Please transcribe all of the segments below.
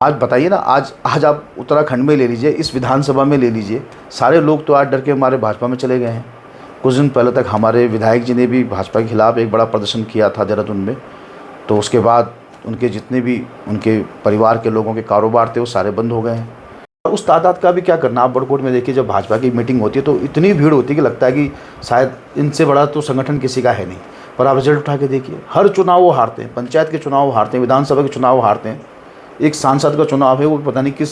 आज बताइए ना, आज आज आप उत्तराखंड में ले लीजिए, इस विधानसभा में ले लीजिए, सारे लोग तो आज डर के हमारे भाजपा में चले गए हैं। कुछ दिन पहले तक हमारे विधायक जी ने भी भाजपा के खिलाफ एक बड़ा प्रदर्शन किया था देहरादून में, तो उसके बाद उनके जितने भी उनके परिवार के लोगों के कारोबार थे वो सारे बंद हो गए हैं। और उस तादाद का भी क्या करना, आप बड़कोट में देखिए, जब भाजपा की मीटिंग होती है तो इतनी भीड़ होती है कि लगता है कि शायद इनसे बड़ा तो संगठन किसी का है नहीं। पर आप रिजल्ट उठा के देखिए, हर चुनाव वो हारते हैं, पंचायत के चुनाव हारते हैं, विधानसभा के चुनाव हारते हैं। एक सांसद का चुनाव है, वो पता नहीं किस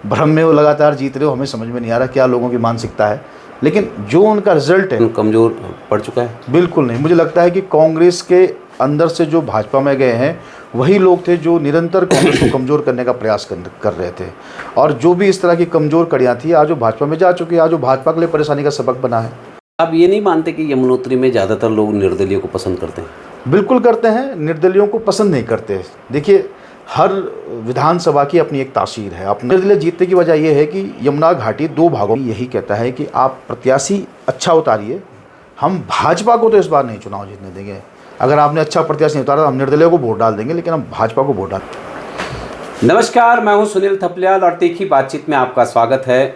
भ्रम में वो लगातार जीत रहे हो, हमें समझ में नहीं आ रहा क्या लोगों की मानसिकता है। लेकिन जो उनका रिजल्ट है कमज़ोर पड़ चुका है। बिल्कुल नहीं, मुझे लगता है कि कांग्रेस के अंदर से जो भाजपा में गए हैं वही लोग थे जो निरंतर कांग्रेस को कमज़ोर करने का प्रयास कर रहे थे। और जो भी इस तरह की कमज़ोर कड़ियाँ थी आज वो भाजपा में जा चुकी है, आज वो भाजपा के लिए परेशानी का सबक बना है। आप ये नहीं मानते कि यमुनोत्री में ज़्यादातर लोग निर्दलीय को पसंद करते हैं? बिल्कुल करते हैं, निर्दलियों को पसंद नहीं करते। देखिए, हर विधानसभा की अपनी एक तासीर है। अपने निर्दलीय जीतने की वजह यह है कि यमुना घाटी दो भागों में यही कहता है कि आप प्रत्याशी अच्छा उतारिए, हम भाजपा को तो इस बार नहीं चुनाव जीतने देंगे। अगर आपने अच्छा प्रत्याशी नहीं उतारा तो हम निर्दलीय को वोट डाल देंगे, लेकिन हम भाजपा को वोट डाल। नमस्कार, मैं हूं सुनील थपलियाल और तीखी बातचीत में आपका स्वागत है।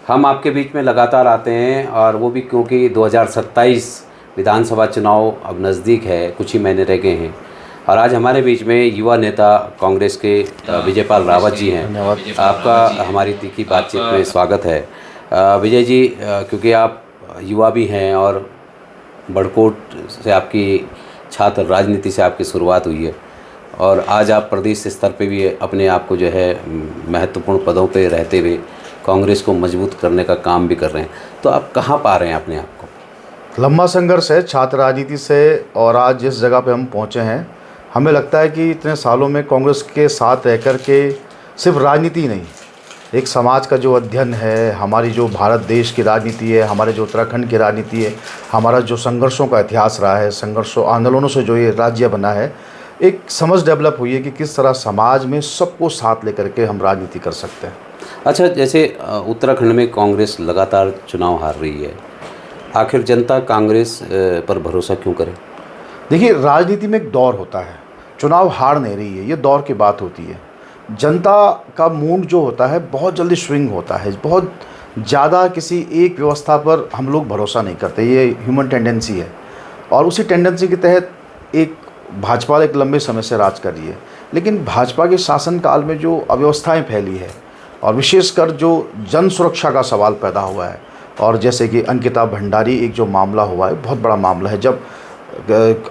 हम आपके बीच में लगातार आते हैं, और वो भी क्योंकि 2027 विधानसभा चुनाव अब नज़दीक है, कुछ ही महीने रह गए हैं। और आज हमारे बीच में युवा नेता कांग्रेस के विजयपाल रावत जी हैं। आपका हमारी तीखी बातचीत में स्वागत है। विजय जी, क्योंकि आप युवा भी हैं और बड़कोट से आपकी छात्र राजनीति से आपकी शुरुआत हुई है, और आज आप प्रदेश स्तर पे भी अपने आप को जो है महत्वपूर्ण पदों पे रहते हुए कांग्रेस को मजबूत करने का काम भी कर रहे हैं, तो आप कहाँ पा रहे हैं अपने आप को? लंबा संघर्ष है छात्र राजनीति से, और आज जिस जगह पे हम पहुँचे हैं, हमें लगता है कि इतने सालों में कांग्रेस के साथ रह कर के सिर्फ राजनीति नहीं, एक समाज का जो अध्ययन है, हमारी जो भारत देश की राजनीति है, हमारे जो उत्तराखंड की राजनीति है, हमारा जो संघर्षों का इतिहास रहा है, संघर्षों आंदोलनों से जो ये राज्य बना है, एक समझ डेवलप हुई है कि किस तरह समाज में सबको साथ लेकर के हम राजनीति कर सकते हैं। अच्छा, जैसे उत्तराखंड में कांग्रेस लगातार चुनाव हार रही है, आखिर जनता कांग्रेस पर भरोसा क्यों करे? देखिए, राजनीति में एक दौर होता है, चुनाव हार नहीं रही है, ये दौर की बात होती है। जनता का मूड जो होता है बहुत जल्दी स्विंग होता है, बहुत ज़्यादा किसी एक व्यवस्था पर हम लोग भरोसा नहीं करते, ये ह्यूमन टेंडेंसी है। और उसी टेंडेंसी के तहत एक भाजपा एक लंबे समय से राज कर रही है, लेकिन भाजपा के शासनकाल में जो अव्यवस्थाएं फैली है, और विशेषकर जो जन सुरक्षा का सवाल पैदा हुआ है, और जैसे कि अंकिता भंडारी एक जो मामला हुआ है, बहुत बड़ा मामला है, जब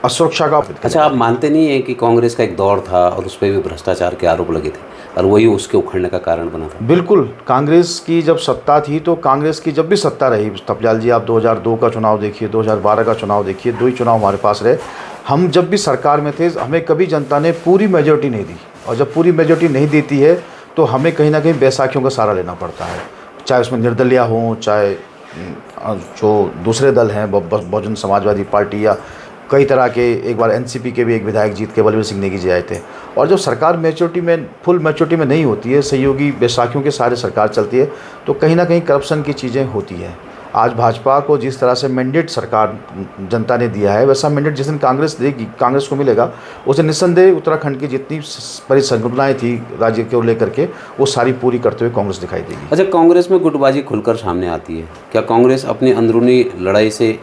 असुरक्षा का। अच्छा, आप मानते नहीं हैं कि कांग्रेस का एक दौर था और उस पर भी भ्रष्टाचार के आरोप लगे थे, और वही उसके उखड़ने का कारण बना था? बिल्कुल, कांग्रेस की जब सत्ता थी, तो कांग्रेस की जब भी सत्ता रही, थपलियाल जी आप 2002 का चुनाव देखिए, 2012 का चुनाव देखिए, दो ही चुनाव हमारे पास रहे। हम जब भी सरकार में थे, हमें कभी जनता ने पूरी मेजॉरिटी नहीं दी, और जब पूरी मेजॉरिटी नहीं देती है तो हमें कहीं ना कहीं बैसाखियों का सहारा लेना पड़ता है, चाहे उसमें निर्दलीय हों, चाहे जो दूसरे दल हैं, बहुजन समाजवादी पार्टी, या कई तरह के, एक बार एनसीपी के भी एक विधायक जीत के बलवीर सिंह नेगी जी आए थे। और जब सरकार मैच्योरिटी में, फुल मैच्योरिटी में नहीं होती है, सहयोगी बैसाखियों के सारे सरकार चलती है, तो कहीं ना कहीं करप्शन की चीज़ें होती हैं। आज भाजपा को जिस तरह से मैंडेट सरकार जनता ने दिया है, वैसा मैंडेट जिस दिन कांग्रेस देगी, कांग्रेस को मिलेगा, उसे निस्संदेह उत्तराखंड की जितनी परिसंकल्पनाएँ थी राज्य को लेकर के, वो सारी पूरी करते हुए कांग्रेस दिखाई देगी। अच्छा, कांग्रेस में गुटबाजी खुलकर सामने आती है, क्या कांग्रेस अपनी अंदरूनी लड़ाई से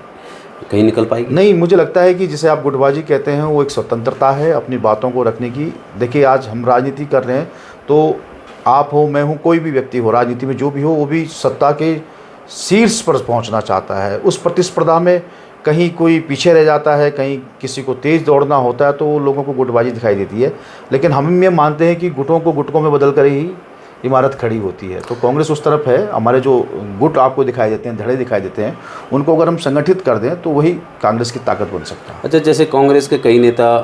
कहीं निकल पाएगी? नहीं, मुझे लगता है कि जिसे आप गुटबाजी कहते हैं, वो एक स्वतंत्रता है अपनी बातों को रखने की। देखिए, आज हम राजनीति कर रहे हैं, तो आप हो, मैं हूँ, कोई भी व्यक्ति हो, राजनीति में जो भी हो, वो भी सत्ता के शीर्ष पर पहुँचना चाहता है। उस प्रतिस्पर्धा में कहीं कोई पीछे रह जाता है, कहीं किसी को तेज़ दौड़ना होता है, तो लोगों को गुटबाजी दिखाई देती है। लेकिन हम ये मानते हैं कि गुटों को गुटकों में बदल कर ही इमारत खड़ी होती है। तो कांग्रेस उस तरफ है, हमारे जो गुट आपको दिखाई देते हैं, धड़े दिखाई देते हैं, उनको अगर हम संगठित कर दें तो वही कांग्रेस की ताकत बन सकता है। अच्छा, जैसे कांग्रेस के कई नेता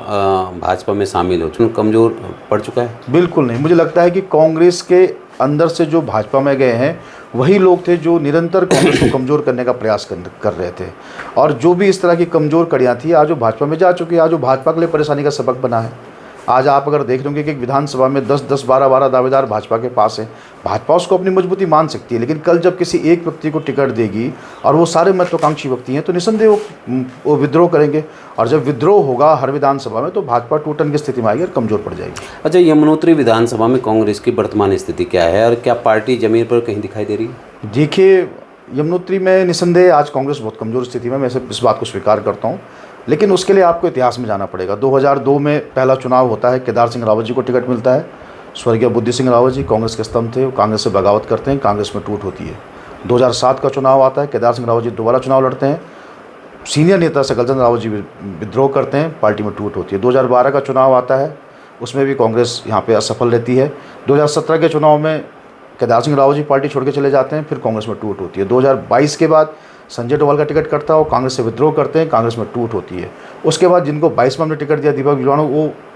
भाजपा में शामिल हो चुके, कमज़ोर पड़ चुका है? बिल्कुल नहीं, मुझे लगता है कि कांग्रेस के अंदर से जो भाजपा में गए हैं वही लोग थे जो निरंतर कांग्रेस को कमज़ोर करने का प्रयास कर रहे थे। और जो भी इस तरह की कमज़ोर कड़ियाँ थी आज वो भाजपा में जा चुकी है, आज वो भाजपा के लिए परेशानी का सबक बना है। आज आप अगर देख लेंगे कि एक विधानसभा में 10-10, 12-12 दावेदार भाजपा के पास हैं। भाजपा उसको अपनी मजबूती मान सकती है, लेकिन कल जब किसी एक व्यक्ति को टिकट देगी और वो सारे महत्वाकांक्षी व्यक्ति हैं, तो निस्संदेह वो विद्रोह करेंगे। और जब विद्रोह होगा हर विधानसभा में, तो भाजपा टूटन की स्थिति में आएगी और कमज़ोर पड़ जाएगी। अच्छा, यमुनोत्री विधानसभा में कांग्रेस की वर्तमान स्थिति क्या है और क्या पार्टी जमीन पर कहीं दिखाई दे रही है? देखिए, यमुनोत्री में निस्संदेह आज कांग्रेस बहुत कमज़ोर स्थिति में, मैं इस बात को स्वीकार करता हूँ। लेकिन उसके लिए आपको इतिहास में जाना पड़ेगा। 2002 में पहला चुनाव होता है, केदार सिंह रावत जी को टिकट मिलता है। स्वर्गीय बुद्धि सिंह रावत जी कांग्रेस के स्तंभ थे, वो कांग्रेस से बगावत करते हैं, कांग्रेस में टूट होती है। 2007 का चुनाव आता है, केदार सिंह रावत जी दोबारा चुनाव लड़ते हैं, सीनियर नेता सकलचंद रावत जी विद्रोह करते हैं, पार्टी में टूट होती है। 2012 का चुनाव आता है, उसमें भी कांग्रेस यहाँ पे असफल रहती है। 2017 के चुनाव में केदार सिंह रावत जी पार्टी छोड़ के चले जाते हैं, फिर कांग्रेस में टूट होती है। 2022 के बाद संजय डोभाल का टिकट कटता है, वो कांग्रेस से विद्रोह करते हैं, कांग्रेस में टूट होती है। उसके बाद जिनको 22 में हमने टिकट दिया, दीपक बिजवाणु,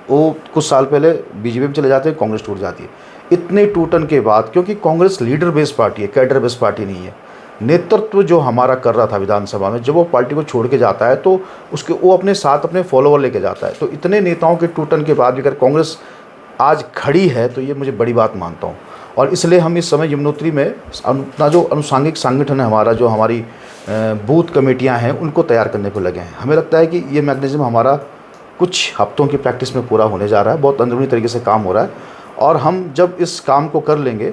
वो कुछ साल पहले बीजेपी में चले जाते हैं, कांग्रेस टूट जाती है। इतने टूटन के बाद, क्योंकि कांग्रेस लीडर बेस्ड पार्टी है, कैडर बेस्ड पार्टी नहीं है। नेतृत्व जो हमारा कर रहा था विधानसभा में, जब वो पार्टी को छोड़ के जाता है तो उसके वो अपने साथ अपने फॉलोअर लेके जाता है। तो इतने नेताओं के टूटन के बाद भी अगर कांग्रेस आज खड़ी है, तो ये मुझे बड़ी बात मानता हूँ। और इसलिए हम इस समय यमुनोत्री में अपना जो अनुसांगिक संगठन है हमारा, जो हमारी बूथ कमेटियां हैं, उनको तैयार करने को लगे हैं। हमें लगता है कि ये मैकेनिज्म हमारा कुछ हफ्तों की प्रैक्टिस में पूरा होने जा रहा है, बहुत अंदरूनी तरीके से काम हो रहा है। और हम जब इस काम को कर लेंगे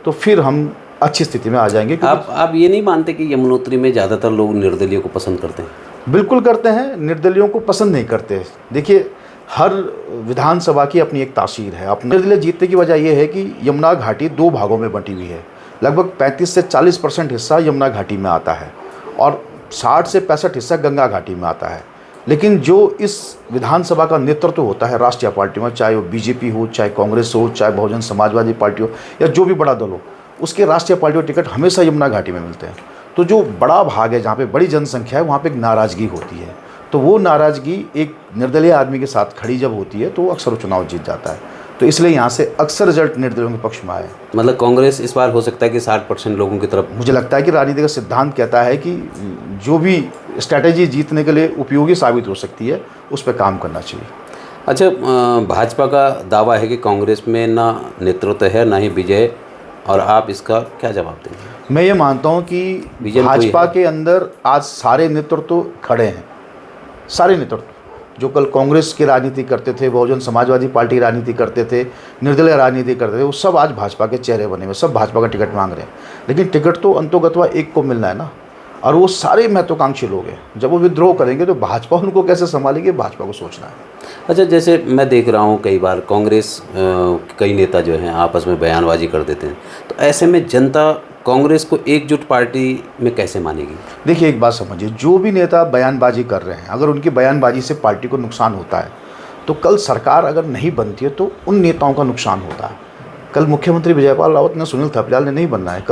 तो फिर हम अच्छी स्थिति में आ जाएंगे। आप ये नहीं मानते कि यमुनोत्री में ज़्यादातर लोग निर्दलीयों को पसंद करते हैं? बिल्कुल करते हैं, निर्दलीयों को पसंद नहीं करते। देखिए, हर विधानसभा की अपनी एक तासीर है। अपने निर्दलीय जीतने की वजह यह है कि यमुना घाटी 2 भागों में बंटी हुई है। लगभग 35 से 40% हिस्सा यमुना घाटी में आता है और 60 से 65 हिस्सा गंगा घाटी में आता है। लेकिन जो इस विधानसभा का नेतृत्व होता है राष्ट्रीय पार्टी में, चाहे वो बीजेपी हो, चाहे कांग्रेस हो, चाहे बहुजन समाजवादी पार्टी हो, या जो भी बड़ा दल हो, उसके राष्ट्रीय पार्टी को टिकट हमेशा यमुना घाटी में मिलते हैं। तो जो बड़ा भाग है, जहाँ पे बड़ी जनसंख्या है, वहाँ पे एक नाराज़गी होती है। तो वो नाराज़गी एक निर्दलीय आदमी के साथ खड़ी जब होती है, तो वो अक्सर चुनाव जीत जाता है। तो इसलिए यहाँ से अक्सर रिजल्ट निर्दलीयों के पक्ष में आए। मतलब कांग्रेस इस बार हो सकता है कि 60% लोगों की तरफ? मुझे लगता है कि राजनीति का सिद्धांत कहता है कि जो भी स्ट्रैटेजी जीतने के लिए उपयोगी साबित हो सकती है, उस पर काम करना चाहिए। अच्छा, भाजपा का दावा है कि कांग्रेस में ना नेतृत्व है, ना ही विजय, और आप इसका क्या जवाब देंगे? मैं ये मानता हूँ कि भाजपा के अंदर आज सारे नेतृत्व खड़े हैं। सारे नेतृत्व जो कल कांग्रेस की राजनीति करते थे, बहुजन समाजवादी पार्टी की राजनीति करते थे, निर्दलीय राजनीति करते थे, वो सब आज भाजपा के चेहरे बने हुए, सब भाजपा का टिकट मांग रहे हैं। लेकिन टिकट तो अंतोगत्वा एक को मिलना है ना, और वो सारे महत्वाकांक्षी लोग हैं। जब वो विद्रोह करेंगे तो भाजपा उनको कैसे संभालेगी, भाजपा को सोचना है। अच्छा, जैसे मैं देख रहा हूँ कई बार कांग्रेस कई नेता जो हैं आपस में बयानबाजी कर देते हैं, तो ऐसे में जनता कांग्रेस को एकजुट पार्टी में कैसे मानेगी? देखिए, एक बात समझिए, जो भी नेता बयानबाजी कर रहे हैं, अगर उनकी बयानबाजी से पार्टी को नुकसान होता है, तो कल सरकार अगर नहीं बनती है तो उन नेताओं का नुकसान होता है। कल मुख्यमंत्री विजयपाल रावत ने सुनील थपलियाल ने नहीं बनना है,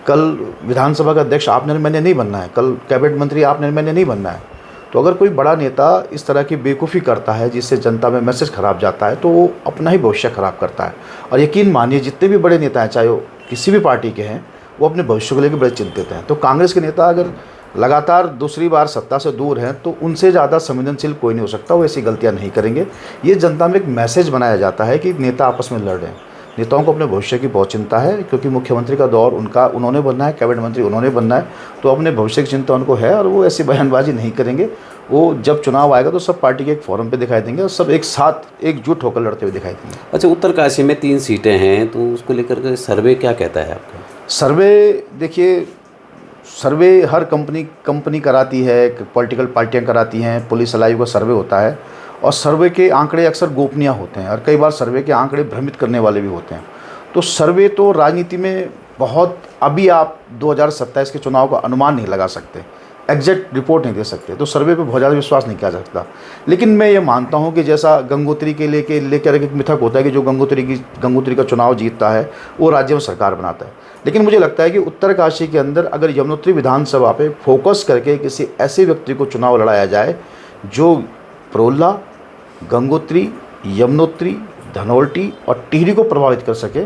कल विधानसभा का अध्यक्ष आपने मैंने नहीं बनना है, कल कैबिनेट मंत्री आपने मैंने नहीं बनना है। तो अगर कोई बड़ा नेता इस तरह की बेवकूफ़ी करता है जिससे जनता में मैसेज खराब जाता है, तो वो अपना ही भविष्य खराब करता है। और यकीन मानिए, जितने भी बड़े नेता हैं, चाहे वो किसी भी पार्टी के हैं, वो अपने भविष्य को लेकर बड़े चिंतित हैं। तो कांग्रेस के नेता अगर लगातार दूसरी बार सत्ता से दूर हैं, तो उनसे ज़्यादा संवेदनशील कोई नहीं हो सकता, वो ऐसी गलतियां नहीं करेंगे। ये जनता में एक मैसेज बनाया जाता है कि नेता आपस में लड़ रहे हैं। नेताओं को अपने भविष्य की बहुत चिंता है, क्योंकि मुख्यमंत्री का दौर उन्होंने बनना है, कैबिनेट मंत्री उन्होंने बनना है, तो अपने भविष्य की चिंता उनको है और वो ऐसी बयानबाजी नहीं करेंगे। वो जब चुनाव आएगा तो सब पार्टी के एक फोरम पे दिखाई देंगे और सब एक साथ एकजुट होकर लड़ते हुए दिखाई देंगे। अच्छा, उत्तरकाशी में 3 सीटें हैं, तो उसको लेकर के सर्वे क्या कहता है आपका? सर्वे, देखिए, सर्वे हर कंपनी कराती है, पॉलिटिकल पार्टियां कराती हैं, पुलिस आयोग का सर्वे होता है, और सर्वे के आंकड़े अक्सर गोपनीय होते हैं और कई बार सर्वे के आंकड़े भ्रमित करने वाले भी होते हैं। तो सर्वे तो राजनीति में बहुत, अभी आप 2027 के चुनाव का अनुमान नहीं लगा सकते, एग्जैक्ट रिपोर्ट नहीं दे सकते, तो सर्वे पे बहुत ज़्यादा विश्वास नहीं किया जा सकता। लेकिन मैं ये मानता हूँ कि जैसा गंगोत्री के लेकर एक मिथक होता है कि जो गंगोत्री का चुनाव जीतता है वो राज्य में सरकार बनाता है, लेकिन मुझे लगता है कि उत्तरकाशी के अंदर अगर यमुनोत्री विधानसभा पे फोकस करके किसी ऐसे व्यक्ति को चुनाव लड़ाया जाए जो प्रोल्ला, गंगोत्री, यमुनोत्री, धनोल्टी और टिहरी को प्रभावित कर सके,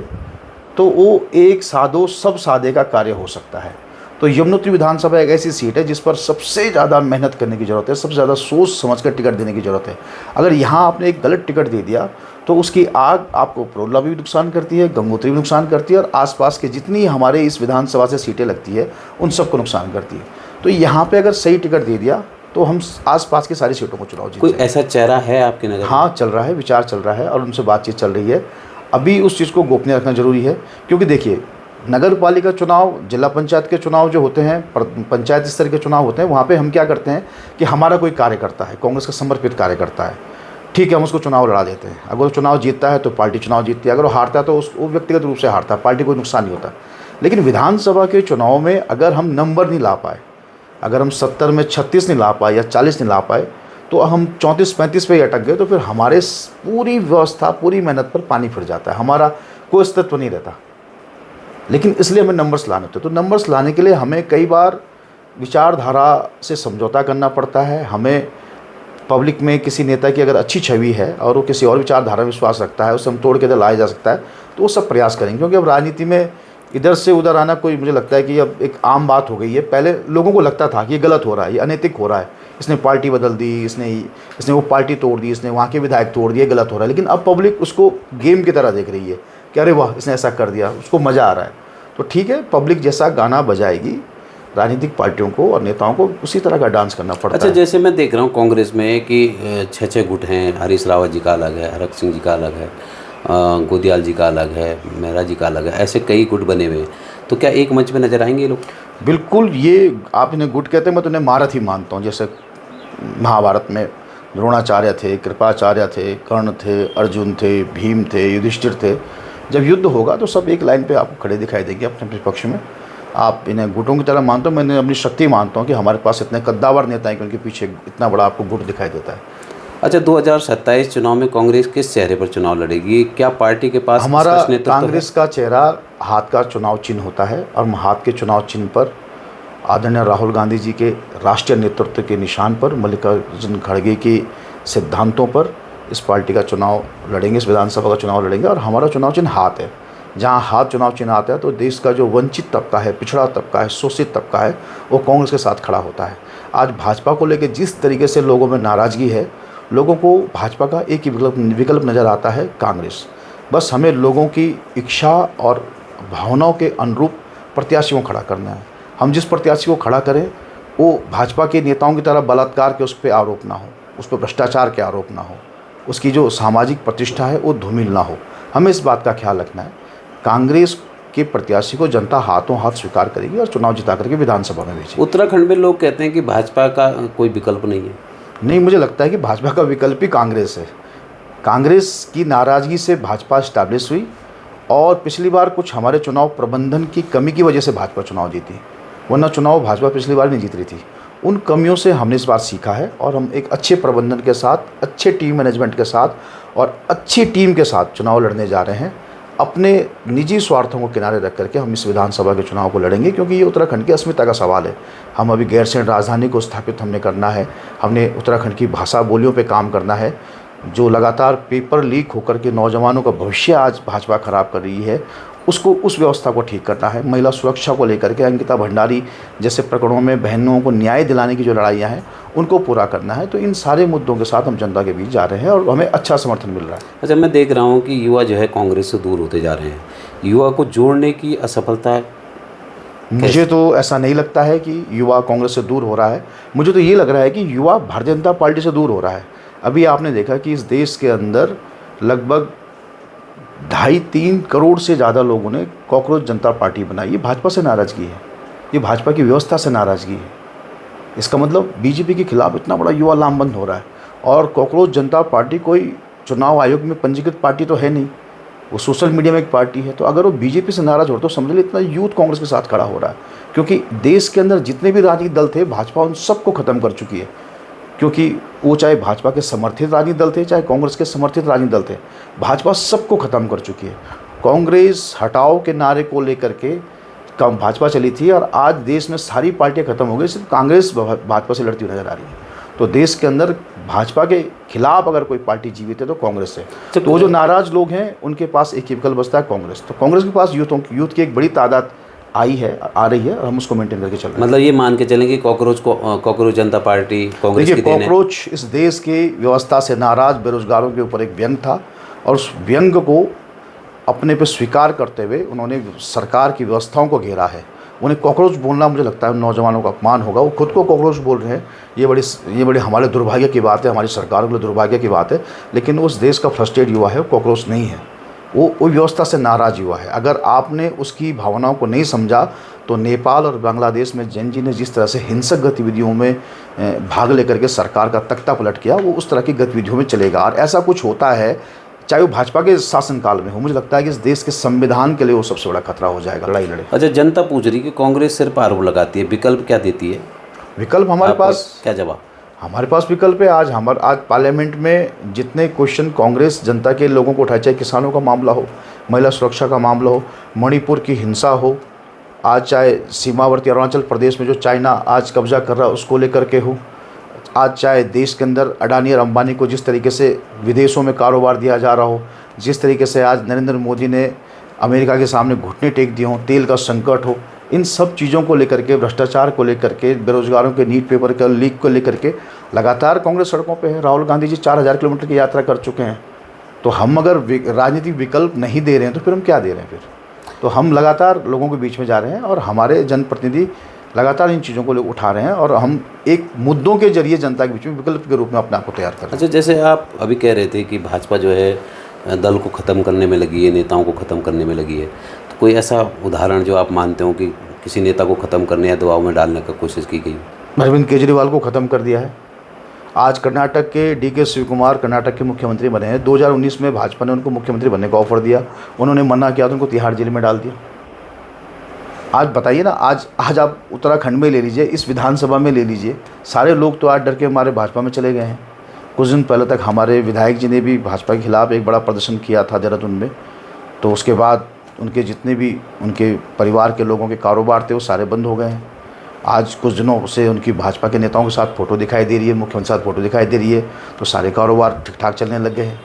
तो वो एक साधो सब साधे का कार्य हो सकता है। तो तो यमुनोत्री विधानसभा एक ऐसी सीट है जिस पर सबसे ज़्यादा मेहनत करने की ज़रूरत है, सबसे ज़्यादा सोच समझ कर टिकट देने की ज़रूरत है। अगर यहाँ आपने एक गलत टिकट दे दिया तो उसकी आग आपको प्रोला भी नुकसान करती है, गंगोत्री भी नुकसान करती है, और आसपास के जितनी हमारे इस विधानसभा से सीटें लगती है उन सबको नुकसान करती है। तो यहाँ पे अगर सही टिकट दे दिया तो हम आसपास की सारी सीटों को चुनाव जीत कोई जाएंगे। ऐसा चेहरा है आपके नज़र में? हाँ, चल रहा है, विचार चल रहा है और उनसे बातचीत चल रही है। अभी उस चीज़ को गोपनीय रखना जरूरी है, क्योंकि देखिए नगर पालिका चुनाव, जिला पंचायत के चुनाव जो होते हैं, पंचायत स्तर के चुनाव होते हैं, वहाँ पे हम क्या करते हैं कि हमारा कोई कार्यकर्ता है, कांग्रेस का समर्पित कार्यकर्ता है, ठीक है, हम उसको चुनाव लड़ा देते हैं। अगर वो चुनाव जीतता है तो पार्टी चुनाव जीतती है, अगर वो हारता है तो वो व्यक्तिगत रूप से हारता है, पार्टी को नुकसान नहीं होता। लेकिन विधानसभा के चुनाव में अगर हम नंबर नहीं ला पाए, अगर हम 70 में 36 नहीं ला पाए या 40 नहीं ला पाए, तो हम 34-35 पे ही अटक गए, तो फिर हमारे पूरी व्यवस्था, पूरी मेहनत पर पानी फिर जाता है, हमारा कोई अस्तित्व नहीं रहता। लेकिन इसलिए हमें नंबर्स लाने होते हैं। तो नंबर्स लाने के लिए हमें कई बार विचारधारा से समझौता करना पड़ता है। हमें पब्लिक में किसी नेता की अगर अच्छी छवि है और वो किसी और विचारधारा में विश्वास रखता है, उसे हम तोड़ के इधर लाया जा सकता है, तो वो सब प्रयास करेंगे। क्योंकि अब राजनीति में इधर से उधर आना कोई, मुझे लगता है कि अब एक आम बात हो गई है। पहले लोगों को लगता था कि ये गलत हो रहा है, ये अनैतिक हो रहा है, इसने पार्टी बदल दी, इसने वो पार्टी तोड़ दी, इसने वहाँ के विधायक तोड़ दिए, गलत हो रहा है। लेकिन अब पब्लिक उसको गेम की तरह देख रही है कि अरे वाह, इसने ऐसा कर दिया, उसको मज़ा आ रहा है। तो ठीक है, पब्लिक जैसा गाना बजाएगी, राजनीतिक पार्टियों को और नेताओं को उसी तरह का डांस करना पड़ता है। अच्छा, जैसे मैं देख रहा हूँ कांग्रेस में कि 6 गुट हैं, हरीश रावत जी का अलग है, हरक सिंह जी का अलग है, गोदियाल जी का अलग है, मेहरा जी का अलग है, ऐसे कई गुट बने हुए हैं। तो क्या एक मंच पे नजर आएंगे ये लोग? बिल्कुल, ये आप इन्हें गुट कहते हैं, मैं तो इन्हें महारथ ही मानता हूँ। जैसे महाभारत में द्रोणाचार्य थे, कृपाचार्य थे, कर्ण थे, अर्जुन थे, भीम थे, युधिष्ठिर थे। जब युद्ध होगा तो सब एक लाइन पे आपको खड़े दिखाई देंगे अपने अपने पक्ष में। आप इन्हें गुटों की तरह मानता हूँ, मैं अपनी शक्ति मानता हूँ कि हमारे पास इतने कद्दावर नेता हैं कि उनके पीछे इतना बड़ा आपको गुट दिखाई देता है। अच्छा, 2027 चुनाव में कांग्रेस किस चेहरे पर चुनाव लड़ेगी? क्या पार्टी के पास हमारा स्पष्ट नेतृत्व है? कांग्रेस का चेहरा हाथ का चुनाव चिन्ह होता है, और हाथ के चुनाव चिन्ह पर आदरणीय राहुल गांधी जी के राष्ट्रीय नेतृत्व के निशान पर, मल्लिकार्जुन खड़गे के सिद्धांतों पर इस पार्टी का चुनाव लड़ेंगे, इस विधानसभा का चुनाव लड़ेंगे। और हमारा चुनाव चिन्ह हाथ है। जहाँ हाथ चुनाव चिन्ह आता है तो देश का जो वंचित तबका है, पिछड़ा तबका है, शोषित तबका है, वो कांग्रेस के साथ खड़ा होता है। आज भाजपा को लेकर जिस तरीके से लोगों में नाराज़गी है, लोगों को भाजपा का एक ही विकल्प नज़र आता है, कांग्रेस। बस हमें लोगों की इच्छा और भावनाओं के अनुरूप प्रत्याशियों को खड़ा करना है। हम जिस प्रत्याशी को खड़ा करें वो भाजपा के नेताओं की तरह बलात्कार के उस पर आरोप ना हो, उस पर भ्रष्टाचार के आरोप ना हो, उसकी जो सामाजिक प्रतिष्ठा है वो धूमिल ना हो। हमें इस बात का ख्याल रखना है। कांग्रेस के प्रत्याशी को जनता हाथों हाथ स्वीकार करेगी और चुनाव जिता करके विधानसभा में भेजेगी। उत्तराखंड में लोग कहते हैं कि भाजपा का कोई विकल्प नहीं है। नहीं, मुझे लगता है कि भाजपा का विकल्प ही कांग्रेस है। कांग्रेस की नाराज़गी से भाजपा स्टैब्लिश हुई, और पिछली बार कुछ हमारे चुनाव प्रबंधन की कमी की वजह से भाजपा चुनाव जीती, वरना चुनाव भाजपा पिछली बार नहीं जीत रही थी। उन कमियों से हमने इस बार सीखा है, और हम एक अच्छे प्रबंधन के साथ, अच्छे टीम मैनेजमेंट के साथ और अच्छी टीम के साथ चुनाव लड़ने जा रहे हैं। अपने निजी स्वार्थों को किनारे रख करके हम इस विधानसभा के चुनाव को लड़ेंगे, क्योंकि ये उत्तराखंड की अस्मिता का सवाल है। हम अभी गैरसैंण राजधानी को स्थापित हमने करना है, हमने उत्तराखंड की भाषा बोलियों पे काम करना है। जो लगातार पेपर लीक होकर के नौजवानों का भविष्य आज भाजपा खराब कर रही है, उसको, उस व्यवस्था को ठीक करना है। महिला सुरक्षा को लेकर के अंकिता भंडारी जैसे प्रकरणों में बहनों को न्याय दिलाने की जो लड़ाइयाँ हैं उनको पूरा करना है। तो इन सारे मुद्दों के साथ हम जनता के बीच जा रहे हैं और हमें अच्छा समर्थन मिल रहा है। अच्छा, मैं देख रहा हूँ कि युवा जो है कांग्रेस से दूर होते जा रहे हैं। युवा को जोड़ने की असफलता है। मुझे तो ऐसा नहीं लगता है कि युवा कांग्रेस से दूर हो रहा है। मुझे तो ये लग रहा है कि युवा भारतीय जनता पार्टी से दूर हो रहा है। अभी आपने देखा कि इस देश के अंदर लगभग 2.5-3 करोड़ से ज़्यादा लोगों ने कॉकरोच जनता पार्टी बनाई। ये भाजपा से नाराज़गी है, ये भाजपा की व्यवस्था से नाराज़गी है। इसका मतलब बीजेपी के खिलाफ इतना बड़ा युवा लामबंद हो रहा है। और कॉकरोच जनता पार्टी कोई चुनाव आयोग में पंजीकृत पार्टी तो है नहीं, वो सोशल मीडिया में एक पार्टी है। तो अगर वो बीजेपी से नाराज़ हो तो समझ लीजिए इतना यूथ कांग्रेस के साथ खड़ा हो रहा है। क्योंकि देश के अंदर जितने भी राजनीतिक दल थे, भाजपा उन सबको ख़त्म कर चुकी है। क्योंकि वो चाहे भाजपा के समर्थित राजनीतिक दल थे, चाहे कांग्रेस के समर्थित राजनीतिक दल थे, भाजपा सबको ख़त्म कर चुकी है। कांग्रेस हटाओ के नारे को लेकर के कम भाजपा चली थी, और आज देश में सारी पार्टियां खत्म हो गई, सिर्फ कांग्रेस भाजपा से लड़ती हुई नजर आ रही है। तो देश के अंदर भाजपा के खिलाफ अगर कोई पार्टी जीवित है तो कांग्रेस है। तो जो नाराज़ लोग हैं उनके पास एक ही विकल्प बचता है, कांग्रेस। तो कांग्रेस के पास यूथ की एक बड़ी तादाद आई है, आ रही है, और हम उसको मेंटेन करके चल रहे हैं। मतलब ये मान के चलें कि कॉकरोच जनता पार्टी कांग्रेस की देखिए, देन है। कॉकरोच इस देश की व्यवस्था से नाराज बेरोजगारों के ऊपर एक व्यंग था, और उस व्यंग को अपने पे स्वीकार करते हुए उन्होंने सरकार की व्यवस्थाओं को घेरा है। उन्हें कॉकरोच बोलना, मुझे लगता है नौजवानों का अपमान होगा। वो खुद को कॉकरोच बोल रहे हैं, ये बड़ी हमारे दुर्भाग्य की बात है, हमारी सरकारों के लिए दुर्भाग्य की बात है। लेकिन उस देश का फ्रस्ट्रेट युवा है, वो कॉकरोच नहीं है, वो व्यवस्था से नाराज युवा है। अगर आपने उसकी भावनाओं को नहीं समझा तो नेपाल और बांग्लादेश में जैन जी ने जिस तरह से हिंसक गतिविधियों में भाग लेकर के सरकार का तख्ता पलट किया, वो उस तरह की गतिविधियों में चलेगा। और ऐसा कुछ होता है चाहे वो भाजपा के शासनकाल में हो, मुझे लगता है कि इस देश के संविधान के लिए वो सबसे बड़ा खतरा हो जाएगा, लड़ाई लड़े। अच्छा, जनता पूछ रही कि कांग्रेस सिर्फ आरोप लगाती है, विकल्प क्या देती है? विकल्प हमारे आपका पास, क्या जवाब? हमारे पास विकल्प है। आज पार्लियामेंट में जितने क्वेश्चन कांग्रेस जनता के लोगों को उठाए, चाहे किसानों का मामला हो, महिला सुरक्षा का मामला हो, मणिपुर की हिंसा हो, आज चाहे सीमावर्ती अरुणाचल प्रदेश में जो चाइना आज कब्जा कर रहा है उसको लेकर के हो, आज चाहे देश के अंदर अडानी और अंबानी को जिस तरीके से विदेशों में कारोबार दिया जा रहा हो, जिस तरीके से आज नरेंद्र मोदी ने अमेरिका के सामने घुटने टेक दिए हों, तेल का संकट हो, इन सब चीज़ों को लेकर के, भ्रष्टाचार को लेकर के, बेरोजगारों के नीट पेपर का लीक को लेकर के लगातार कांग्रेस सड़कों पे है। राहुल गांधी जी 4000 किलोमीटर की यात्रा कर चुके हैं। तो हम अगर राजनीतिक विकल्प नहीं दे रहे हैं तो फिर हम क्या दे रहे हैं? फिर तो हम लगातार लोगों के बीच में जा रहे हैं, और हमारे जनप्रतिनिधि लगातार इन चीज़ों को उठा रहे हैं, और हम एक मुद्दों के जरिए जनता के बीच में विकल्प के रूप में अपने आप को तैयार कर रहे हैं। अच्छा, जैसे आप अभी कह रहे थे कि भाजपा जो है दल को ख़त्म करने में लगी है, नेताओं को ख़त्म करने में लगी है, तो कोई ऐसा उदाहरण जो आप मानते हो कि किसी नेता को ख़त्म करने या दबाव में डालने का कोशिश की गई? अरविंद केजरीवाल को ख़त्म कर दिया है। आज कर्नाटक के DK शिवकुमार कर्नाटक के मुख्यमंत्री बने हैं। 2019 में भाजपा ने उनको मुख्यमंत्री बनने का ऑफर दिया, उन्होंने मना किया तो उनको तिहाड़ जेल में डाल दिया। आज बताइए ना, आज आप उत्तराखंड में ले लीजिए, इस विधानसभा में ले लीजिए, सारे लोग तो आज डर के हमारे भाजपा में चले गए हैं। कुछ दिन पहले तक हमारे विधायक जी ने भी भाजपा के खिलाफ एक बड़ा प्रदर्शन किया था देहरादून में, तो उसके बाद उनके जितने भी उनके परिवार के लोगों के कारोबार थे वो सारे बंद हो गए हैं। आज कुछ दिनों से उनकी भाजपा के नेताओं के साथ फ़ोटो दिखाई दे रही है, मुख्यमंत्री के साथ फ़ोटो दिखाई दे रही है, तो सारे कारोबार ठीक ठाक चलने लग गए हैं।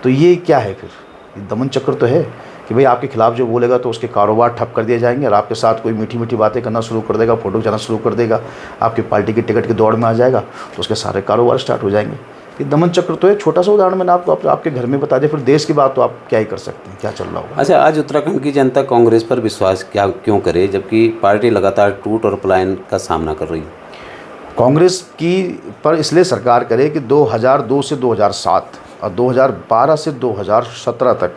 तो ये क्या है फिर? ये दमन चक्र तो है कि भाई आपके खिलाफ जो बोलेगा तो उसके कारोबार ठप कर दिए जाएंगे, और आपके साथ कोई मीठी मीठी बातें करना शुरू कर देगा, फ़ोटो खिंचाना शुरू कर देगा, आपकी पार्टी की टिकट की दौड़ में आ जाएगा, तो उसके सारे कारोबार स्टार्ट हो जाएंगे। ये दमन चक्र तो है। छोटा सा उदाहरण मैंने आपको आपके घर में बता दिया, फिर देश की बात तो आप क्या ही कर सकते हैं, क्या चल रहा होगा। अच्छा, आज उत्तराखंड की जनता कांग्रेस पर विश्वास क्यों करे, जबकि पार्टी लगातार टूट और पलायन का सामना कर रही है? कांग्रेस की पर इसलिए सरकार करे कि 2002 से 2007 और 2012 से 2017 तक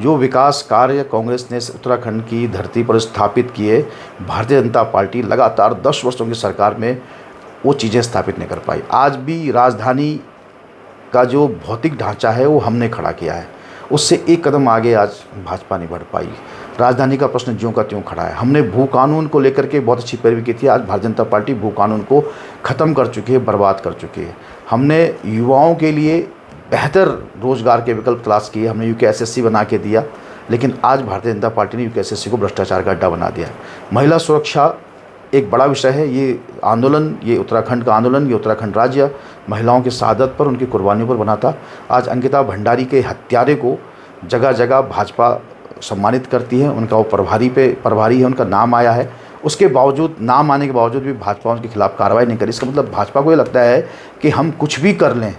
जो विकास कार्य कांग्रेस ने उत्तराखंड की धरती पर स्थापित किए, भारतीय जनता पार्टी लगातार 10 वर्षों की सरकार में वो चीज़ें स्थापित नहीं कर पाई। आज भी राजधानी का जो भौतिक ढांचा है वो हमने खड़ा किया है, उससे एक कदम आगे आज भाजपा नहीं बढ़ पाई। राजधानी का प्रश्न ज्यों का त्यों खड़ा है। हमने भू कानून को लेकर के बहुत अच्छी पैरवी की थी, आज भारतीय जनता पार्टी भू कानून को ख़त्म कर चुकी है, बर्बाद कर चुकी है। हमने युवाओं के लिए बेहतर रोज़गार के विकल्प तलाश किए, हमने UKSSC बना के दिया, लेकिन आज भारतीय जनता पार्टी ने UKSSC को भ्रष्टाचार का अड्डा बना दिया। महिला सुरक्षा एक बड़ा विषय है। ये आंदोलन, ये उत्तराखंड का आंदोलन, ये उत्तराखंड राज्य महिलाओं की शहादत पर, उनकी कुर्बानियों पर बना था। आज अंकिता भंडारी के हत्यारे को जगह जगह भाजपा सम्मानित करती है, उनका वो प्रभारी है, उनका नाम आया है। उसके बावजूद, नाम आने के बावजूद भी भाजपा उनके खिलाफ कार्रवाई नहीं करी। इसका मतलब भाजपा को ये लगता है कि हम कुछ भी कर लें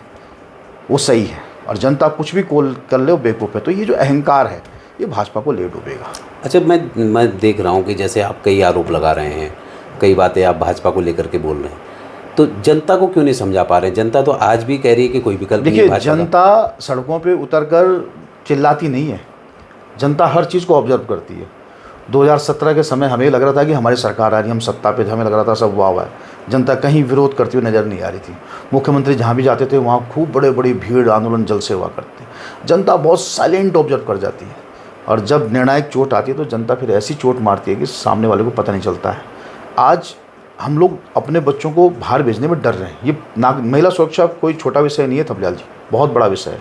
वो सही है, और जनता कुछ भी कर ले वो बेवकूफ़ है। तो ये जो अहंकार है ये भाजपा को ले डूबेगा। अच्छा, मैं देख रहा हूँ कि जैसे आप कई आरोप लगा रहे हैं, कई बातें आप भाजपा को लेकर के बोल रहे हैं, तो जनता को क्यों नहीं समझा पा रहे हैं? जनता तो आज भी कह रही है कि कोई विकल्प नहीं है। देखिए, जनता सड़कों पे उतरकर चिल्लाती नहीं है, जनता हर चीज़ को ऑब्जर्व करती है। 2017 के समय हमें लग रहा था कि हमारी सरकार आ रही है, हम सत्ता पे थे, हमें लग रहा था सब वाह है। जनता कहीं विरोध करती हुई नज़र नहीं आ रही थी। मुख्यमंत्री जहाँ भी जाते थे वहाँ खूब बड़ी भीड़, आंदोलन जलसे हुआ करते। जनता बहुत साइलेंट ऑब्जर्व कर जाती है, और जब निर्णायक चोट आती है तो जनता फिर ऐसी चोट मारती है कि सामने वाले को पता नहीं चलता है। आज हम लोग अपने बच्चों को बाहर भेजने में डर रहे हैं। ये महिला सुरक्षा कोई छोटा विषय नहीं है थपलियाल जी, बहुत बड़ा विषय है।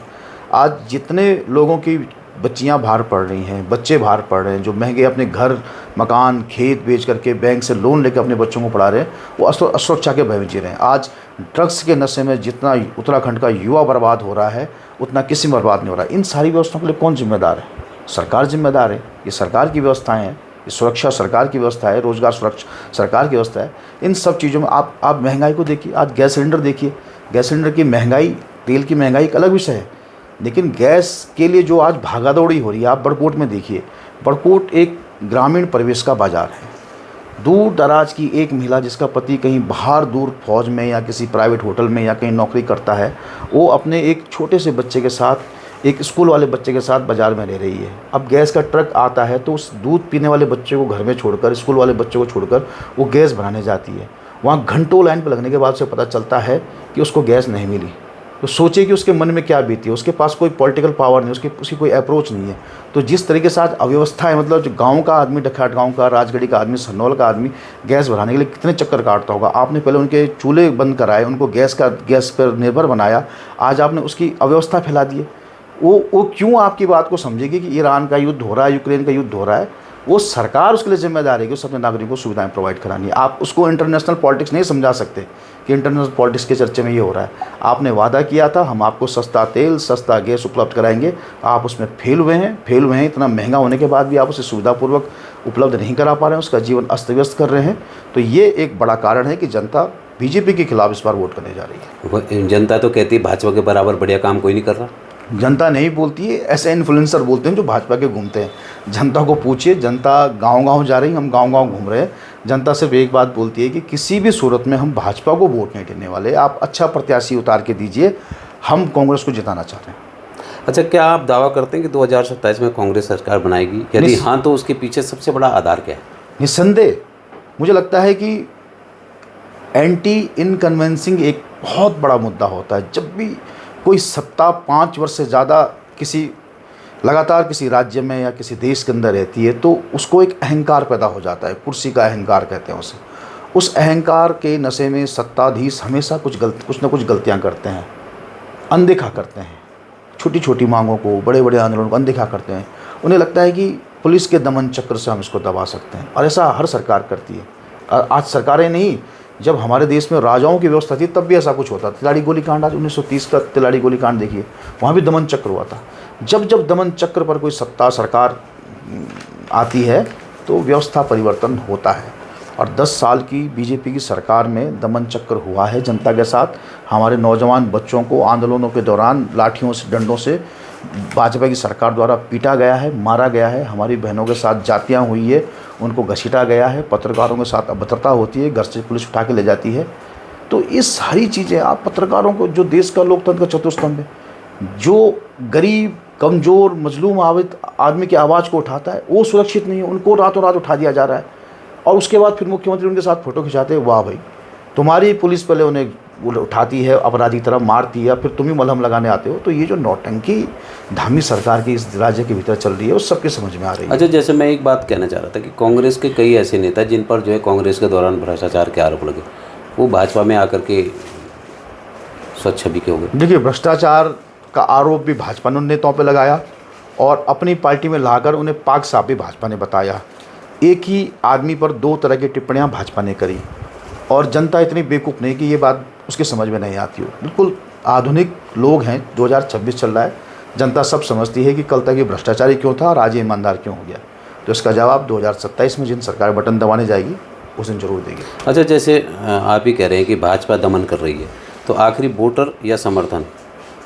आज जितने लोगों की बच्चियां बाहर पढ़ रही हैं, बच्चे बाहर पढ़ रहे हैं, जो महंगे अपने घर, मकान, खेत बेच करके बैंक से लोन लेकर अपने बच्चों को पढ़ा रहे हैं, वो असुरक्षा के भय में जी रहे हैं। आज ड्रग्स के नशे में जितना उत्तराखंड का युवा बर्बाद हो रहा है उतना किसी में बर्बाद नहीं हो रहा है। इन सारी व्यवस्थाओं के लिए कौन जिम्मेदार है? सरकार जिम्मेदार है। ये सरकार की व्यवस्थाएँ हैं। सुरक्षा सरकार की व्यवस्था है, रोजगार सुरक्षा सरकार की व्यवस्था है। इन सब चीज़ों में आप महंगाई को देखिए, आज गैस सिलेंडर देखिए, गैस सिलेंडर की महंगाई, तेल की महंगाई एक अलग विषय है, लेकिन गैस के लिए जो आज भागादौड़ी हो रही है, आप बड़कोट में देखिए। बड़कोट एक ग्रामीण परिवेश का बाज़ार है। दूर दराज की एक महिला जिसका पति कहीं बाहर दूर फौज में या किसी प्राइवेट होटल में या कहीं नौकरी करता है, वो अपने एक छोटे से बच्चे के साथ, एक स्कूल वाले बच्चे के साथ बाज़ार में रह रही है। अब गैस का ट्रक आता है तो उस दूध पीने वाले बच्चे को घर में छोड़कर, स्कूल वाले बच्चे को छोड़कर वो गैस भराने जाती है। वहाँ घंटों लाइन पर लगने के बाद से पता चलता है कि उसको गैस नहीं मिली। तो सोचिए कि उसके मन में क्या बीती है। उसके पास कोई पॉलिटिकल पावर नहीं, उसकी कोई अप्रोच नहीं है। तो जिस तरीके से आज अव्यवस्था है, मतलब जो गांव का आदमी, डखाट गांव का, राजगढ़ी का आदमी, सन्नौल का आदमी गैस भराने के लिए कितने चक्कर काटता होगा। आपने पहले उनके चूल्हे बंद कराए, उनको गैस पर निर्भर बनाया, आज आपने उसकी अव्यवस्था फैला दी है। वो क्यों आपकी बात को समझेगी कि ईरान का युद्ध हो रहा है, यूक्रेन का युद्ध हो रहा है? वो सरकार उसके लिए जिम्मेदार है कि उस अपने नागरिकों को सुविधाएं प्रोवाइड करानी है। आप उसको इंटरनेशनल पॉलिटिक्स नहीं समझा सकते कि इंटरनेशनल पॉलिटिक्स के चर्चे में ये हो रहा है। आपने वादा किया था हम आपको सस्ता तेल, सस्ता गैस उपलब्ध कराएंगे, आप उसमें फेल हुए हैं। इतना महंगा होने के बाद भी आप उसे सुविधापूर्वक उपलब्ध नहीं करा पा रहे हैं, उसका जीवन अस्त व्यस्त कर रहे हैं। तो ये एक बड़ा कारण है कि जनता बीजेपी के खिलाफ इस बार वोट करने जा रही है। जनता तो कहती है भाजपा के बराबर बढ़िया काम कोई नहीं कर रहा। जनता नहीं बोलती है, ऐसे इन्फ्लुएंसर बोलते हैं जो भाजपा के घूमते हैं। जनता को पूछिए, जनता गांव-गांव जा रही है, हम गांव-गांव घूम रहे हैं। जनता सिर्फ एक बात बोलती है कि किसी भी सूरत में हम भाजपा को वोट नहीं देने वाले। आप अच्छा प्रत्याशी उतार के दीजिए, हम कांग्रेस को जिताना चाहते हैं। अच्छा, क्या आप दावा करते हैं कि 2027 में कांग्रेस सरकार बनाएगी? यदि हाँ, तो उसके पीछे सबसे बड़ा आधार क्या है? निस्संदेह मुझे लगता है कि एंटी इनकन्वेंसिंग एक बहुत बड़ा मुद्दा होता है। जब भी कोई सत्ता 5 वर्ष से ज़्यादा लगातार किसी राज्य में या किसी देश के अंदर रहती है तो उसको एक अहंकार पैदा हो जाता है, कुर्सी का अहंकार कहते हैं उसे। उस अहंकार के नशे में सत्ताधीश हमेशा कुछ न कुछ गलतियां करते हैं, अनदेखा करते हैं। छोटी छोटी मांगों को, बड़े बड़े आंदोलनों को अनदेखा करते हैं। उन्हें लगता है कि पुलिस के दमन चक्र से हम इसको दबा सकते हैं, और ऐसा हर सरकार करती है। आज सरकारें नहीं, जब हमारे देश में राजाओं की व्यवस्था थी तब भी ऐसा कुछ होता। तिलाड़ी गोलीकांड, आज 1930 का तिलाड़ी गोलीकांड देखिए, वहाँ भी दमन चक्र हुआ था। जब दमन चक्र पर कोई सत्ता सरकार आती है तो व्यवस्था परिवर्तन होता है। और 10 साल की बीजेपी की सरकार में दमन चक्र हुआ है जनता के साथ। हमारे नौजवान बच्चों को आंदोलनों के दौरान लाठियों से, डंडों से भाजपा की सरकार द्वारा पीटा गया है, मारा गया है। हमारी बहनों के साथ जातियाँ हुई है, उनको घसीटा गया है। पत्रकारों के साथ अभद्रता होती है, घर से पुलिस उठा के ले जाती है। तो ये सारी चीज़ें, आप पत्रकारों को, जो देश का लोकतंत्र का चतुस्तंभ है, जो गरीब, कमज़ोर, मजलूम आदमी की आवाज़ को उठाता है, वो सुरक्षित नहीं है। उनको रातों रात उठा दिया जा रहा है। और उसके बाद फिर मुख्यमंत्री उनके साथ फ़ोटो खिंचाते हैं। वाह भाई, तुम्हारी पुलिस पहले उन्हें उठाती है, अपराधी की तरह मारती है, फिर तुम ही मलहम लगाने आते हो। तो ये जो नौटंकी धामी सरकार की इस राज्य के भीतर चल रही है, वो सबके समझ में आ रही है। अच्छा, जैसे मैं एक बात कहना चाह रहा था कि कांग्रेस के कई ऐसे नेता जिन पर जो है कांग्रेस के दौरान भ्रष्टाचार के आरोप लगे, वो भाजपा में आकर के स्वच्छ छवि के हो गए। देखिए, भ्रष्टाचार का आरोप भी भाजपा ने उन नेताओं पर लगाया और अपनी पार्टी में लाकर उन्हें पाक साफ भी भाजपा ने बताया। एक ही आदमी पर 2 तरह की टिप्पणियां भाजपा ने करी, और जनता इतनी बेवकूफ़ नहीं कि ये बात उसके समझ में नहीं आती हो। बिल्कुल आधुनिक लोग हैं, 2026 चल रहा है, जनता सब समझती है कि कल तक ये भ्रष्टाचारी क्यों था और आज ये ईमानदार क्यों हो गया। तो इसका जवाब 2027 में जिन सरकार बटन दबाने जाएगी उस दिन जरूर देगी। अच्छा, जैसे आप ही कह रहे हैं कि भाजपा दमन कर रही है, तो आखिरी वोटर या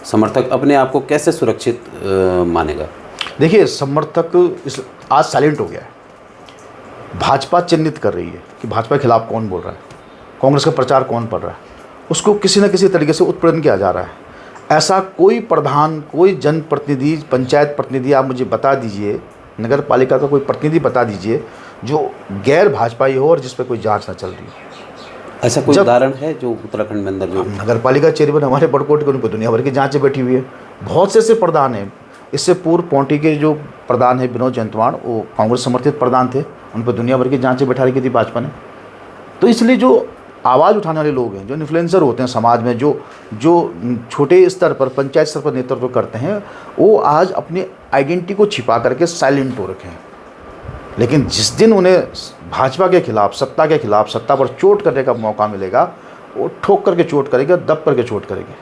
समर्थक अपने आप को कैसे सुरक्षित मानेगा? देखिए, समर्थक आज साइलेंट हो गया है। भाजपा चिन्हित कर रही है कि भाजपा के खिलाफ कौन बोल रहा है, कांग्रेस का प्रचार कौन पढ़ रहा है, उसको किसी न किसी तरीके से उत्पीड़न किया जा रहा है। ऐसा कोई प्रधान, कोई जनप्रतिनिधि, पंचायत प्रतिनिधि आप मुझे बता दीजिए, नगर पालिका का कोई प्रतिनिधि बता दीजिए जो गैर भाजपाई हो और जिस पर कोई जांच ना चल रही हो। ऐसा कोई उदाहरण है जो उत्तराखंड में अंदर जो नगर पालिका चेयरमैन हमारे बड़कोट के, उन पर दुनिया भर की जाँचें बैठी हुई है। बहुत से ऐसे प्रधान हैं। इससे पूर्व पौंटी के जो प्रधान है विनोद जयंतवाड़, वो कांग्रेस समर्थित प्रधान थे, उन पर दुनिया भर की जांचें बैठा रखी थी भाजपा ने। तो इसलिए जो आवाज़ उठाने वाले लोग हैं, जो इन्फ्लुएंसर होते हैं समाज में, जो छोटे स्तर पर, पंचायत स्तर पर नेतृत्व करते हैं, वो आज अपनी आइडेंटिटी को छिपा करके साइलेंट हो रखे हैं। लेकिन जिस दिन उन्हें भाजपा के खिलाफ, सत्ता के खिलाफ, सत्ता पर चोट करने का मौका मिलेगा, वो ठोक करके चोट करेगा, दब करके चोट करेंगे।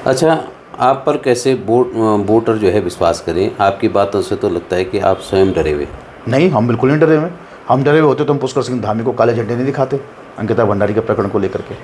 अच्छा, आप पर कैसे वोटर जो है विश्वास करें? आपकी बातों से तो लगता है कि आप स्वयं डरे हुए। नहीं, हम बिल्कुल नहीं डरे हुए। हम डरे हुए होते तो हम पुष्कर सिंह धामी को काले झंडे नहीं दिखाते अंकिता भंडारी के प्रकरण को लेकर के।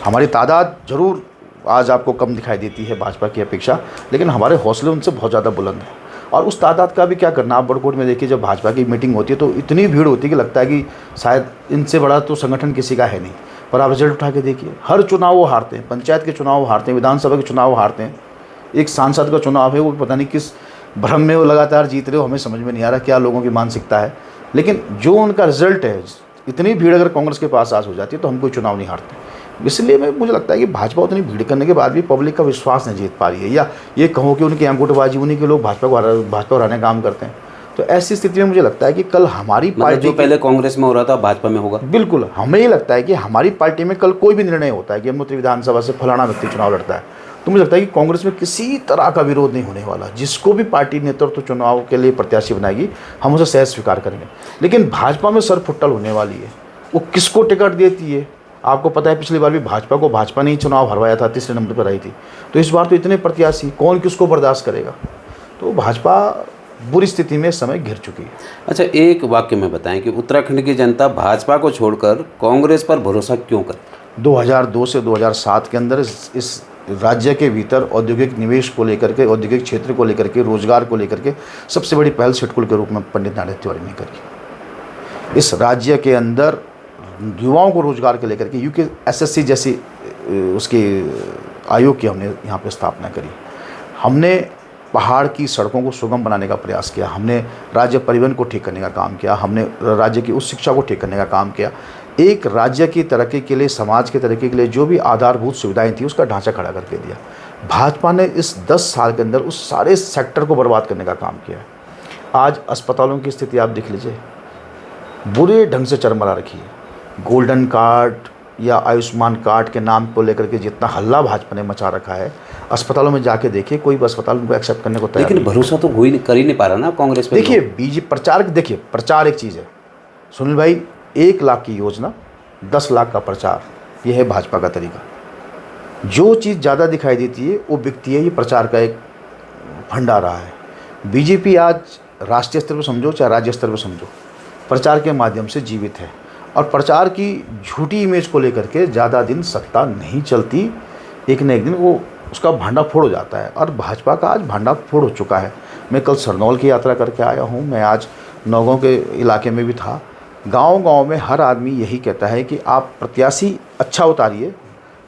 हमारी तादाद जरूर आज आपको कम दिखाई देती है भाजपा की अपेक्षा, लेकिन हमारे हौसले उनसे बहुत ज़्यादा बुलंद हैं। और उस तादाद का भी क्या करना, आप बड़कोट में देखिए, जब भाजपा की मीटिंग होती है तो इतनी भीड़ होती है कि लगता है कि शायद इनसे बड़ा तो संगठन किसी का है नहीं। पर आप रिजल्ट उठा के देखिए, हर चुनाव वो हारते हैं, पंचायत के चुनाव वो हारते हैं, विधानसभा के चुनाव वो हारते हैं। एक सांसद का चुनाव है, वो पता नहीं किस भ्रम में वो लगातार जीत रहे हो, हमें समझ में नहीं आ रहा क्या लोगों की मानसिकता है। लेकिन जो उनका रिजल्ट है, इतनी भीड़ अगर कांग्रेस के पास आज हो जाती है तो हम कोई चुनाव नहीं हारते। इसलिए मुझे लगता है कि भाजपा उतनी भीड़ करने के बाद भी पब्लिक का विश्वास नहीं जीत पा रही है, या ये कहो कि उनकी अंगूठेबाजी, उन्हीं के लोग भाजपा को हराने का काम करते हैं। तो ऐसी स्थिति में मुझे लगता है कि कल हमारी पार्टी, जो पहले कांग्रेस में हो रहा था भाजपा में होगा। बिल्कुल, हमें ये लगता है कि हमारी पार्टी में कल कोई भी निर्णय होता है कि यमुनोत्री विधानसभा से फलाना व्यक्ति चुनाव लड़ता है, तो मुझे लगता है कि कांग्रेस में किसी तरह का विरोध नहीं होने वाला। जिसको भी पार्टी नेतृत्व चुनाव के लिए प्रत्याशी बनाएगी, हम उसे सहज स्वीकार करेंगे। लेकिन भाजपा में सर फुट्टल होने वाली है, वो किसको टिकट देती है। आपको पता है पिछली बार भी भाजपा ने ही चुनाव हरवाया था, तीसरे नंबर पर आई थी। तो इस बार तो इतने प्रत्याशी, कौन किसको बर्दाश्त करेगा। तो भाजपा बुरी स्थिति में इस समय घिर चुकी है। अच्छा, एक वाक्य में बताएं कि उत्तराखंड की जनता भाजपा को छोड़कर कांग्रेस पर भरोसा क्यों करे? 2002 से 2007 के अंदर इस राज्य के भीतर औद्योगिक निवेश को लेकर के, औद्योगिक क्षेत्र को लेकर के, रोजगार को लेकर के सबसे बड़ी पहल सिडकुल के रूप में पंडित नारायण तिवारी ने करी। इस राज्य के अंदर युवाओं को रोजगार के लेकर के यूकेएसएससी जैसी उसकी आयोग की हमने यहाँ पे स्थापना करी। हमने पहाड़ की सड़कों को सुगम बनाने का प्रयास किया। हमने राज्य परिवहन को ठीक करने का काम किया। हमने राज्य की उच्च शिक्षा को ठीक करने का काम किया। एक राज्य की तरक्की के लिए, समाज की तरक्की के लिए जो भी आधारभूत सुविधाएं थी, उसका ढांचा खड़ा करके दिया। भाजपा ने इस 10 साल के अंदर उस सारे सेक्टर को बर्बाद करने का काम किया है। आज अस्पतालों की स्थिति आप देख लीजिए, बुरे ढंग से चरमरा रखी है। गोल्डन कार्ड या आयुष्मान कार्ड के नाम को लेकर के जितना हल्ला भाजपा ने मचा रखा है, अस्पतालों में जाके देखिए, कोई भी अस्पताल उनको एक्सेप्ट करने को तैयार लेकिन भरोसा तो कोई कर ही नहीं पा रहा ना कांग्रेस पे। देखिए बीजेपी प्रचार, देखिए प्रचार एक चीज़ है सुनील भाई, 1 लाख की योजना, 10 लाख का प्रचार, ये है भाजपा का तरीका। जो चीज़ ज़्यादा दिखाई देती है वो बिकती है, ये प्रचार का एक भंडारा है। बीजेपी आज राष्ट्रीय स्तर पर समझो चाहे राज्य स्तर पर समझो, प्रचार के माध्यम से जीवित है। और प्रचार की झूठी इमेज को लेकर के ज़्यादा दिन सत्ता नहीं चलती, एक न एक दिन वो उसका भांडा फोड़ हो जाता है। और भाजपा का आज भांडा फोड़ हो चुका है। मैं कल सरनौल की यात्रा करके आया हूँ, मैं आज नौगांव के इलाके में भी था। गांव-गांव में हर आदमी यही कहता है कि आप प्रत्याशी अच्छा उतारिए,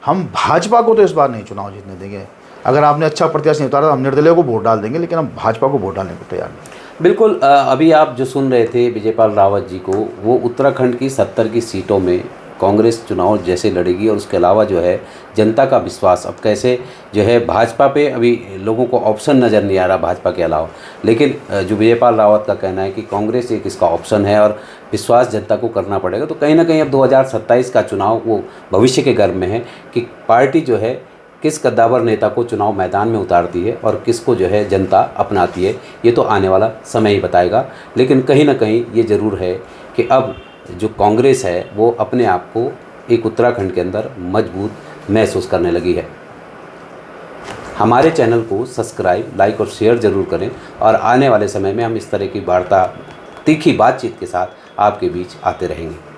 हम भाजपा को तो इस बार नहीं चुनाव जीतने देंगे। अगर आपने अच्छा प्रत्याशी नहीं उतारा तो हम निर्दलीय को वोट डाल देंगे, लेकिन हम भाजपा को वोट डालने को तैयार नहीं। बिल्कुल। अभी आप जो सुन रहे थे विजयपाल रावत जी को, वो उत्तराखंड की 70 की सीटों में कांग्रेस चुनाव जैसे लड़ेगी, और उसके अलावा जो है जनता का विश्वास अब कैसे जो है भाजपा पे, अभी लोगों को ऑप्शन नज़र नहीं आ रहा भाजपा के अलावा। लेकिन जो विजयपाल रावत का कहना है कि कांग्रेस एक इसका ऑप्शन है और विश्वास जनता को करना पड़ेगा। तो कहीं ना कहीं अब 2027 का चुनाव वो भविष्य के गर्भ में है कि पार्टी जो है किस कद्दावर नेता को चुनाव मैदान में उतारती है और किसको जो है जनता अपनाती है, ये तो आने वाला समय ही बताएगा। लेकिन कहीं ना कहीं ये ज़रूर है कि अब जो कांग्रेस है वो अपने आप को एक उत्तराखंड के अंदर मजबूत महसूस करने लगी है। हमारे चैनल को सब्सक्राइब, लाइक और शेयर ज़रूर करें, और आने वाले समय में हम इस तरह की वार्ता, तीखी बातचीत के साथ आपके बीच आते रहेंगे।